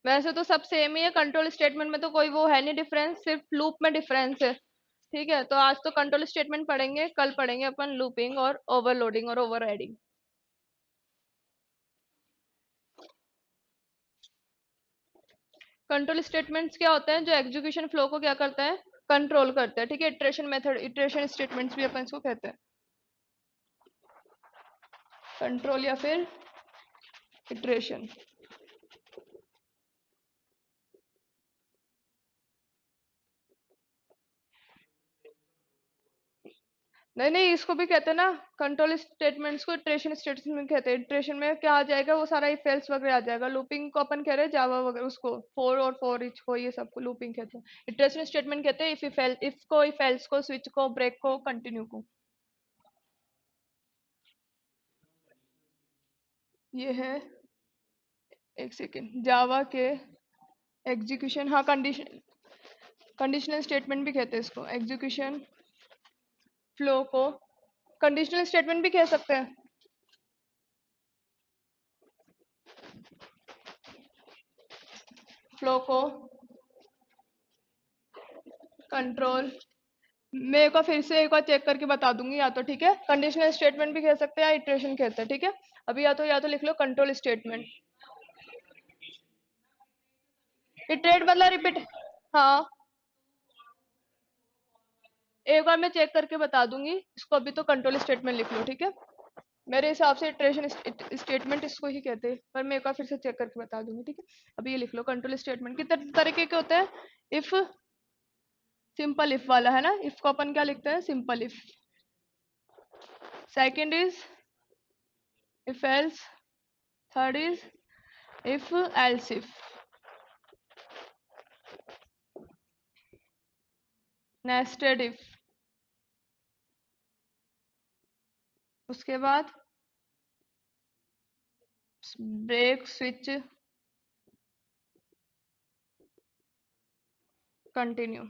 वैसे तो सब सेम ही है, कंट्रोल स्टेटमेंट में तो कोई वो है नहीं डिफरेंस, सिर्फ लूप में डिफरेंस है। ठीक है, तो आज तो कंट्रोल स्टेटमेंट पढ़ेंगे, कल पढ़ेंगे अपन लूपिंग और ओवरलोडिंग और ओवरराइडिंग। कंट्रोल स्टेटमेंट्स क्या होते हैं? जो एग्जीक्यूशन फ्लो को क्या करते हैं, कंट्रोल करते हैं, ठीक है। इटरेशन मेथड, इटरेशन स्टेटमेंट्स भी अपन इसको कहते हैं, कंट्रोल या फिर इटरेशन। नहीं नहीं, इसको भी कहते हैं ना, कंट्रोल स्टेटमेंट्स को इटरेशन स्टेटमेंट कहते हैं। इटरेशन में क्या आ जाएगा, वो सारा इफ एल्स वगैरह आ जाएगा। लूपिंग को अपन कह रहे हैं जावा वगैरह, उसको फॉर और फॉर ईच को, ये सबको लूपिंग कहते हैं। इटरेशन स्टेटमेंट कहते हैं इफ को, इफ एल्स को, स्विच को, ब्रेक को, कंटिन्यू को। ये है, एक सेकेंड, जावा के एग्जीक्यूशन, हाँ कंडीशन, कंडीशनल स्टेटमेंट भी कहते हैं इसको, एग्जीक्यूशन फ्लो को कंडीशनल स्टेटमेंट भी कह सकते हैं। फ्लो को कंट्रोल, मैं एक बार फिर से एक बार चेक करके बता दूंगी या तो, ठीक है। कंडीशनल स्टेटमेंट भी कह सकते हैं या इटरेशन कहते हैं, ठीक है। अभी या तो लिख लो कंट्रोल स्टेटमेंट। इटरेट मतलब रिपीट। हाँ, एक बार मैं चेक करके बता दूंगी इसको, अभी तो कंट्रोल स्टेटमेंट लिख लो, ठीक है। मेरे हिसाब से इटरेशन स्टेटमेंट इसको ही कहते हैं, पर मैं एक बार फिर से चेक करके बता दूंगी, ठीक है। अभी ये लिख लो, कंट्रोल स्टेटमेंट कितने तरीके के होते हैं? इफ, सिंपल इफ वाला है ना, इफ को अपन क्या लिखते हैं, simple if. Second is if else, third is if else if, nested if, उसके बाद ब्रेक स्विच कंटिन्यू।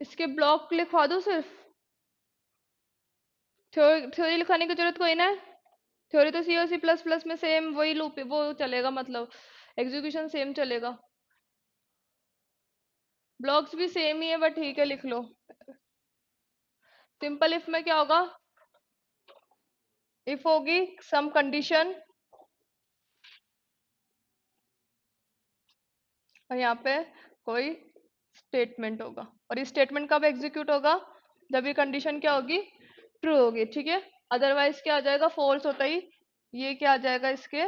इसके ब्लॉक लिखवा दो सिर्फ, थ्योरी लिखाने की जरूरत कोई ना है। थ्योरी तो सी और सी प्लस प्लस में सेम वही लूप वो चलेगा, मतलब एग्जीक्यूशन सेम चलेगा। ब्लॉक्स भी सेम ही है, बट ठीक है लिख लो। सिंपल इफ में क्या होगा, इफ होगी सम कंडीशन, और यहाँ पे कोई स्टेटमेंट होगा, और ये स्टेटमेंट कब एग्जीक्यूट होगा, जब ये कंडीशन क्या होगी, ट्रू होगी, ठीक है। अदरवाइज क्या आ जाएगा, फॉल्स होता ही ये क्या आ जाएगा, इसके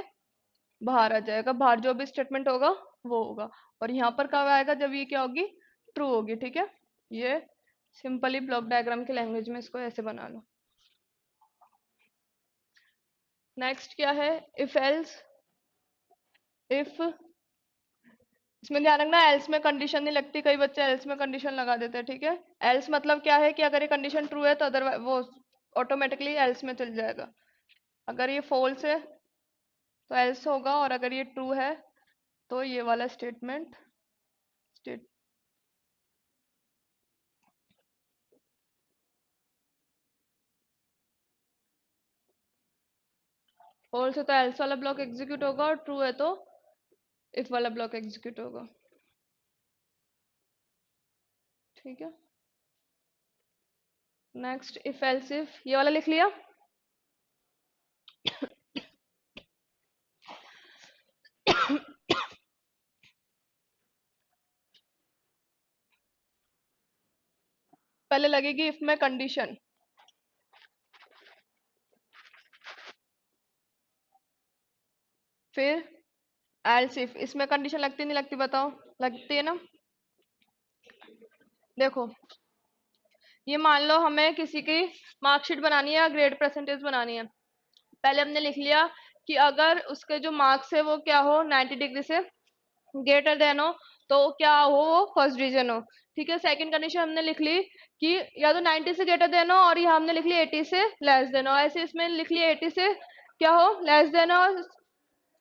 बाहर आ जाएगा, बाहर जो भी स्टेटमेंट होगा वो होगा। और यहाँ पर कब आएगा, जब ये क्या होगी, ट्रू होगी, ठीक है। ये सिंपली ब्लॉक डायग्राम की लैंग्वेज में इसको ऐसे बना लो। नेक्स्ट क्या है, इफ एल्स। इफ, इसमें ध्यान रखना एल्स में कंडीशन नहीं लगती, कई बच्चे एल्स में कंडीशन लगा देते हैं, ठीक है। एल्स मतलब क्या है कि अगर ये कंडीशन ट्रू है तो अदरवाइज वो ऑटोमेटिकली एल्स में चल जाएगा। अगर ये फॉल्स है तो एल्स होगा, और अगर ये ट्रू है तो ये वाला स्टेटमेंट स्टेट फॉल्स है तो एल्स वाला ब्लॉक एग्जीक्यूट होगा, और ट्रू है तो इफ वाला ब्लॉक एग्जीक्यूट होगा, ठीक है। नेक्स्ट इफ एल्स इफ, ये वाला लिख लिया। पहले लगेगी इफ में कंडीशन, फिर एल्स इफ। इसमें कंडीशन लगती नहीं लगती, बताओ, लगती है ना। देखो, ये मान लो हमें किसी की मार्कशीट बनानी है या ग्रेड परसेंटेज बनानी है। पहले हमने लिख लिया कि अगर उसके जो मार्क्स है वो क्या हो, 90 डिग्री से ग्रेटर देन हो, तो क्या हो, वो फर्स्ट डिवीजन हो, ठीक है। सेकंड कंडीशन हमने लिख ली कि या तो 90 से ग्रेटर देन हो, और यहाँ हमने लिख लिया 80 से लेस देन हो। ऐसे इसमें लिख लिया 80 से क्या हो, लेस देन हो,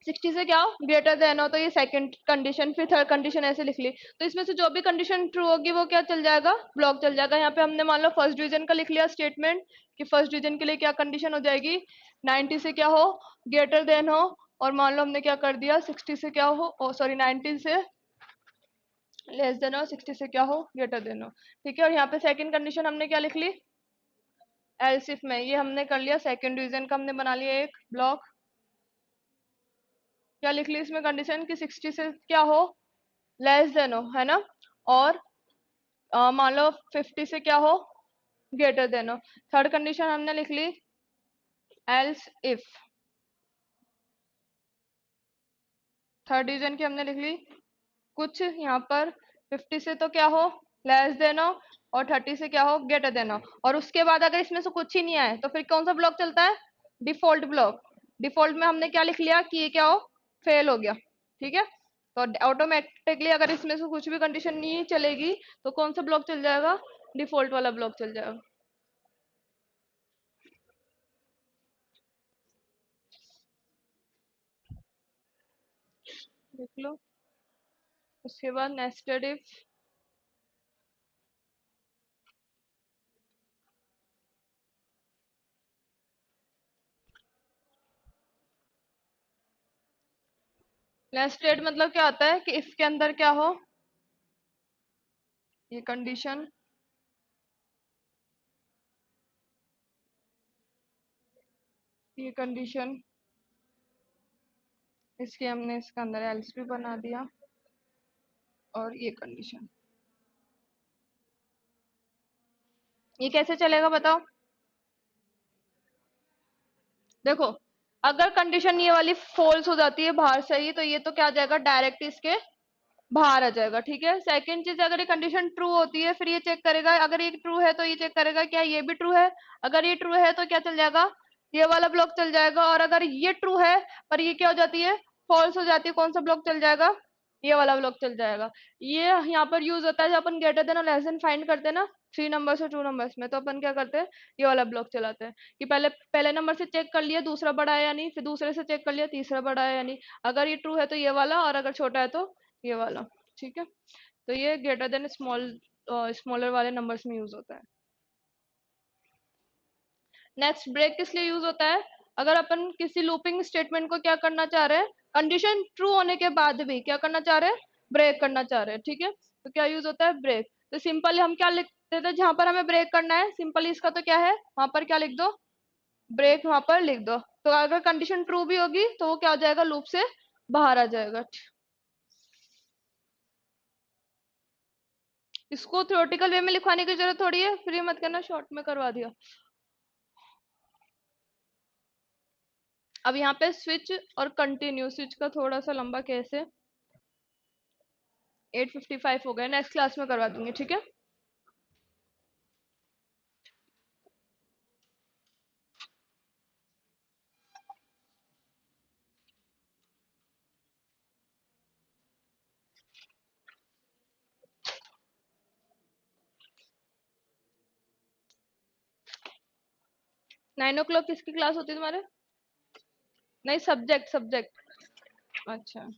60 से क्या हो, ग्रेटर देन हो, तो ये सेकंड कंडीशन। फिर थर्ड कंडीशन ऐसे लिख ली। तो इसमें से जो भी कंडीशन ट्रू होगी वो क्या चल जाएगा, ब्लॉक चल जाएगा। यहाँ पे हमने मान लो फर्स्ट डिवीजन का लिख लिया स्टेटमेंट, कि फर्स्ट डिवीजन के लिए क्या कंडीशन हो जाएगी, 90 से क्या हो, ग्रेटर देन हो, और मान लो हमने क्या कर दिया, 60 से क्या हो, सॉरी 90 से लेस देन हो, 60 से क्या हो, ग्रेटर देन हो, ठीक है। और यहाँ पे सेकंड कंडीशन हमने क्या लिख ली, एल्स इफ में, ये हमने कर लिया सेकंड डिवीजन का, हमने बना लिया एक ब्लॉक। क्या लिख ली इसमें कंडीशन, कि 60 से क्या हो, लेस देन हो, है ना। और मान लो 50 से क्या हो, ग्रेटर देन हो। थर्ड कंडीशन हमने लिख ली एल्स इफ, थर्ड डिवीजन की हमने लिख ली कुछ यहाँ पर 50 से तो क्या हो, लेस देन हो, और 30 से क्या हो, ग्रेटर देन हो। और उसके बाद अगर इसमें से कुछ ही नहीं आए तो फिर कौन सा ब्लॉक चलता है, डिफॉल्ट ब्लॉक। डिफॉल्ट में हमने क्या लिख लिया कि ये क्या हो, फेल हो गया, ठीक है। तो ऑटोमेटिकली अगर इसमें से कुछ भी कंडीशन नहीं चलेगी तो कौन सा ब्लॉक चल जाएगा, डिफॉल्ट वाला ब्लॉक चल जाएगा। देख लो। उसके बाद नेस्टेड इफ। नेस्टेड मतलब क्या होता है कि इफ के अंदर क्या हो, ये कंडीशन, ये कंडीशन, इसके हमने इसके अंदर एल्स भी बना दिया, और ये कंडीशन, ये कैसे चलेगा बताओ। देखो, अगर कंडीशन ये वाली फॉल्स हो जाती है बाहर से ही, तो ये तो क्या आ जाएगा, डायरेक्ट इसके बाहर आ जाएगा, ठीक है। सेकंड चीज, अगर ये कंडीशन ट्रू होती है फिर ये चेक करेगा, अगर ये ट्रू है तो ये चेक करेगा क्या ये भी ट्रू है। अगर ये ट्रू है तो क्या चल जाएगा, ये वाला ब्लॉक चल जाएगा। और अगर ये ट्रू है पर ये क्या हो जाती है, फॉल्स हो जाती है, कौन सा ब्लॉक चल जाएगा, ये वाला ब्लॉक चल जाएगा। ये यहाँ पर यूज होता है जब अपन ग्रेटर देन और लेस देन फाइंड करते हैं ना, 3 नंबर्स और 2 नंबर्स में, तो अपन क्या करते हैं, ये वाला ब्लॉक चलाते हैं कि पहले पहले नंबर से चेक कर लिया दूसरा बड़ा है या नहीं, फिर दूसरे से चेक कर लिया तीसरा बड़ा है या नहीं। अगर ये ट्रू है तो ये वाला, और अगर छोटा है तो ये वाला, ठीक है। तो ये ग्रेटर देन स्मॉल, स्मॉलर वाले नंबर्स में यूज होता है। नेक्स्ट ब्रेक किस लिए यूज होता है, अगर अपन किसी लूपिंग स्टेटमेंट को क्या करना चाह रहे हैं, कंडीशन ट्रू होने के बाद भी क्या करना चाह रहे हैं, ब्रेक करना चाह रहे हैं, ठीक है। तो क्या यूज होता है, ब्रेक। तो सिंपली हम क्या लिखते थे, जहां पर हमें ब्रेक करना है सिंपली इसका तो क्या है, वहां पर क्या लिख दो, ब्रेक वहां पर लिख दो। तो अगर कंडीशन ट्रू भी होगी तो वो क्या हो जाएगा, लूप से बाहर आ जाएगा। इसको थ्योरेटिकल वे में लिखवाने की जरूरत थोड़ी है, फ्री मत करना, शॉर्ट में करवा दिया। अब यहाँ पे स्विच और कंटिन्यू, स्विच का थोड़ा सा लंबा केस है। 8:55 हो गया, नेक्स्ट क्लास में करवा दूंगी, ठीक है। 9 o'clock किसकी क्लास होती है तुम्हारे? नहीं, सब्जेक्ट सब्जेक्ट। अच्छा।